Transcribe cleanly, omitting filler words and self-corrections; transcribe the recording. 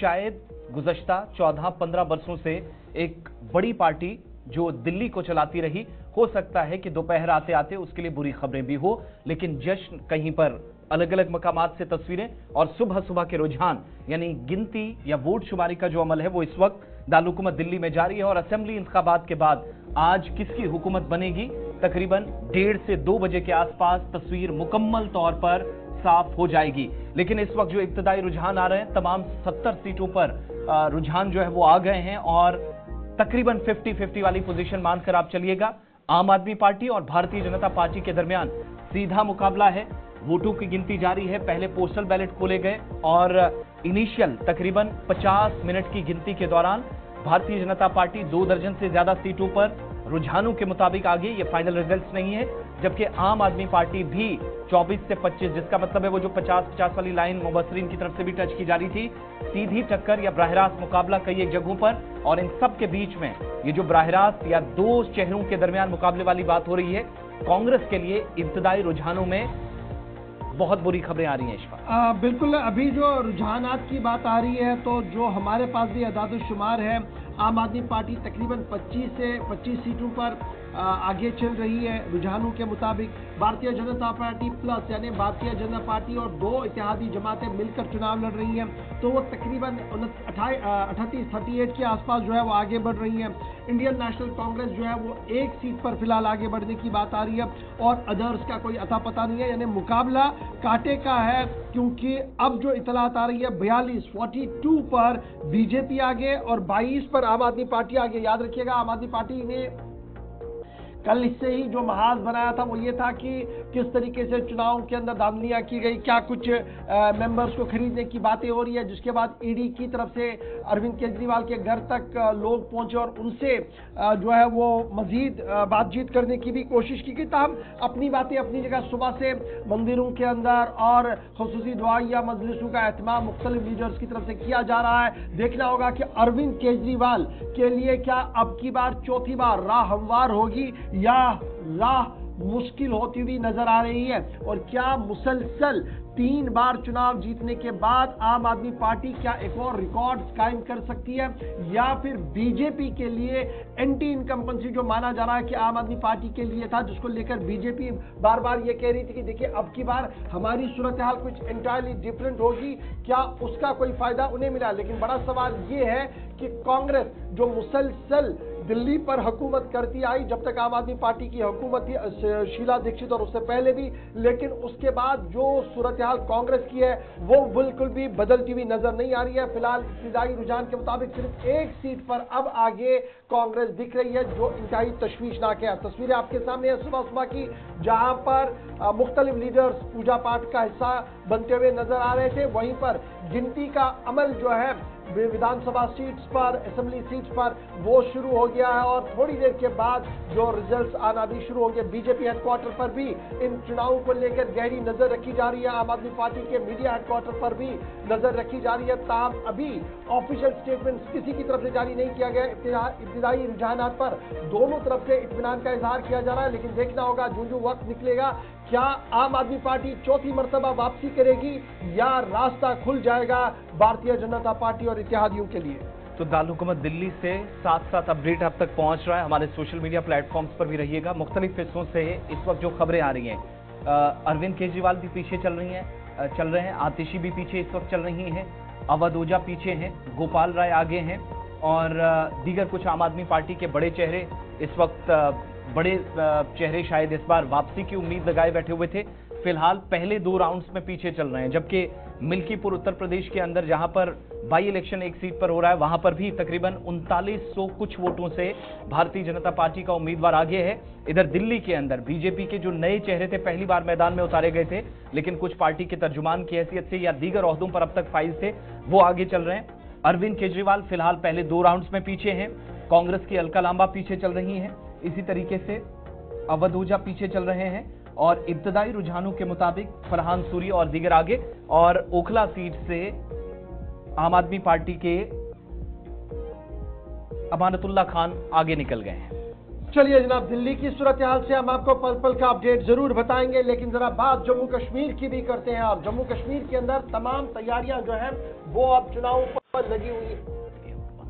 शायद गुज़श्ता 14-15 वर्षों से एक बड़ी पार्टी जो दिल्ली को चलाती रही, हो सकता है कि दोपहर आते आते उसके लिए बुरी खबरें भी हो, लेकिन जश्न कहीं पर अलग अलग मकामात से तस्वीरें और सुबह सुबह के रुझान यानी गिनती या वोट शुमारी का जो अमल है वो इस वक्त दारुलहुकूमत दिल्ली में जारी है। और असेंबली इंतखाबात के बाद आज किसकी हुकूमत बनेगी, तकरीबन 1:30 से 2 बजे के आसपास तस्वीर मुकम्मल तौर पर साफ हो जाएगी। लेकिन इस वक्त जो इब्तदाई रुझान आ रहे हैं, तमाम 70 सीटों पर रुझान जो है वो आ गए हैं और तकरीबन 50-50 वाली पोजीशन मानकर आप चलिएगा। आम आदमी पार्टी और भारतीय जनता पार्टी के दरमियान सीधा मुकाबला है। वोटों की गिनती जारी है। पहले पोस्टल बैलेट खोले गए और इनिशियल तकरीबन 50 मिनट की गिनती के दौरान भारतीय जनता पार्टी 2 दर्जन से ज्यादा सीटों पर रुझानों के मुताबिक आगे। ये फाइनल रिजल्ट्स नहीं है, जबकि आम आदमी पार्टी भी 24 से 25, जिसका मतलब है वो जो 50-50 वाली लाइन मुबस्सरीन की तरफ से भी टच की जा रही थी, सीधी टक्कर या बराह रास्त मुकाबला कई एक जगहों पर। और इन सब के बीच में ये जो बराह रास्त या 2 चेहरों के दरमियान मुकाबले वाली बात हो रही है, कांग्रेस के लिए इब्तदाई रुझानों में बहुत बुरी खबरें आ रही हैं। इश्फा, बिल्कुल, अभी जो रुझानात की बात आ रही है तो जो हमारे पास भी अदाद-ओ-शुमार है, आम आदमी पार्टी तकरीबन 25 से 25 सीटों पर आगे चल रही है रुझानों के मुताबिक। भारतीय जनता पार्टी प्लस यानी भारतीय जनता पार्टी और 2 इत्तेहादी जमातें मिलकर चुनाव लड़ रही हैं, तो वो तकरीबन 38 के आसपास जो है वो आगे बढ़ रही हैं। इंडियन नेशनल कांग्रेस जो है वो 1 सीट पर फिलहाल आगे बढ़ने की बात आ रही है और अदर्स का कोई अता पता नहीं है, यानी मुकाबला कांटे का है। क्योंकि अब जो इतलात आ रही है 42 पर बीजेपी आगे और 22 पर आम आदमी पार्टी आगे। याद रखिएगा, आम आदमी पार्टी ने कल इससे ही जो महाज बनाया था वो ये था कि किस तरीके से चुनाव के अंदर धांधलियां की गई, क्या कुछ मेंबर्स को खरीदने की बातें हो रही है, जिसके बाद ईडी की तरफ से अरविंद केजरीवाल के घर तक लोग पहुंचे और उनसे जो है वो मजीद बातचीत करने की भी कोशिश की गई। तब अपनी बातें अपनी जगह सुबह से मंदिरों के अंदर और खुसूसी दुआ या मजलिसों का एहतमाम मुख्तलिफ लीडर्स की तरफ से किया जा रहा है। देखना होगा कि अरविंद केजरीवाल के लिए क्या अब की बार चौथी बार राह हमवार होगी या राह मुश्किल होती हुई नजर आ रही है, और क्या मुसलसल 3 बार चुनाव जीतने के बाद आम आदमी पार्टी क्या एक और रिकॉर्ड्स कायम कर सकती है, या फिर बीजेपी के लिए एंटी इनकम्बेंसी जो माना जा रहा है कि आम आदमी पार्टी के लिए था, जिसको लेकर बीजेपी बार बार ये कह रही थी कि देखिए अब की बार हमारी सूरत हाल कुछ एंटायरली डिफरेंट होगी, क्या उसका कोई फायदा उन्हें मिला। लेकिन बड़ा सवाल ये है कि कांग्रेस जो मुसलसल दिल्ली पर हुकूमत करती आई, जब तक आम आदमी पार्टी की हुकूमत थी शीला दीक्षित और उससे पहले भी, लेकिन उसके बाद जो सूरत हाल कांग्रेस की है वो बिल्कुल भी बदलती हुई नजर नहीं आ रही है। फिलहाल इब्तदाई रुझान के मुताबिक सिर्फ 1 सीट पर अब आगे कांग्रेस दिख रही है, जो इंतहाई तशवीशनाक है। तस्वीरें आपके सामने है सुबह सुबह की, जहां पर मुख्तलिफ लीडर्स पूजा पाठ का हिस्सा बनते हुए नजर आ रहे थे। वहीं पर गिनती का अमल जो है विधानसभा सीट्स पर, असेंबली सीट्स पर, वो शुरू हो गया है और थोड़ी देर के बाद जो रिजल्ट्स आना भी शुरू हो गए। बीजेपी हेडक्वार्टर पर भी इन चुनावों को लेकर गहरी नजर रखी जा रही है। आम आदमी पार्टी के मीडिया हेडक्वार्टर पर भी नजर रखी जा रही है। ताहम अभी ऑफिशियल स्टेटमेंट किसी की तरफ से जारी नहीं किया गया। इब्तिदाई रुझानात पर दोनों तरफ से इत्मीनान का इजहार किया जा रहा है, लेकिन देखना होगा जो वक्त निकलेगा, क्या आम आदमी पार्टी चौथी मर्तबा वापसी करेगी या रास्ता खुल जाएगा भारतीय जनता पार्टी और इत्तेहादियों के लिए। तो दारुलहुकूमत दिल्ली से साथ साथ अपडेट आप तक पहुंच रहा है। हमारे सोशल मीडिया प्लेटफॉर्म्स पर भी रहिएगा। मुख्तलिफ हिस्सों से इस वक्त जो खबरें आ रही हैं, अरविंद केजरीवाल भी पीछे चल रहे हैं, आतिशी भी पीछे इस वक्त चल रही हैं, अवध ओझा पीछे हैं, गोपाल राय आगे हैं और दीगर कुछ आम आदमी पार्टी के बड़े चेहरे इस वक्त बड़े चेहरे शायद इस बार वापसी की उम्मीद लगाए बैठे हुए थे। फिलहाल पहले 2 राउंड्स में पीछे चल रहे हैं, जबकि मिल्कीपुर उत्तर प्रदेश के अंदर जहां पर बाई इलेक्शन 1 सीट पर हो रहा है, वहां पर भी तकरीबन 3900 कुछ वोटों से भारतीय जनता पार्टी का उम्मीदवार आगे है। इधर दिल्ली के अंदर बीजेपी के जो नए चेहरे थे पहली बार मैदान में उतारे गए थे, लेकिन कुछ पार्टी के तर्जुमान की हैसियत से या दीगर ओहदों पर अब तक फाइल थे, वो आगे चल रहे हैं। अरविंद केजरीवाल फिलहाल पहले 2 राउंड्स में पीछे हैं। कांग्रेस की अलका लांबा पीछे चल रही हैं, इसी तरीके से अवध ओझा पीछे चल रहे हैं और इब्तदाई रुझानों के मुताबिक फरहान सूरी और दीगर आगे, और ओखला सीट से आम आदमी पार्टी के अमानतुल्लाह खान आगे निकल गए हैं। चलिए जनाब, दिल्ली की सूरत हाल से हम आपको पल पल का अपडेट जरूर बताएंगे, लेकिन जरा बात जम्मू कश्मीर की भी करते हैं। आप जम्मू कश्मीर के अंदर तमाम तैयारियां जो है वो अब चुनाव लगी हुई है।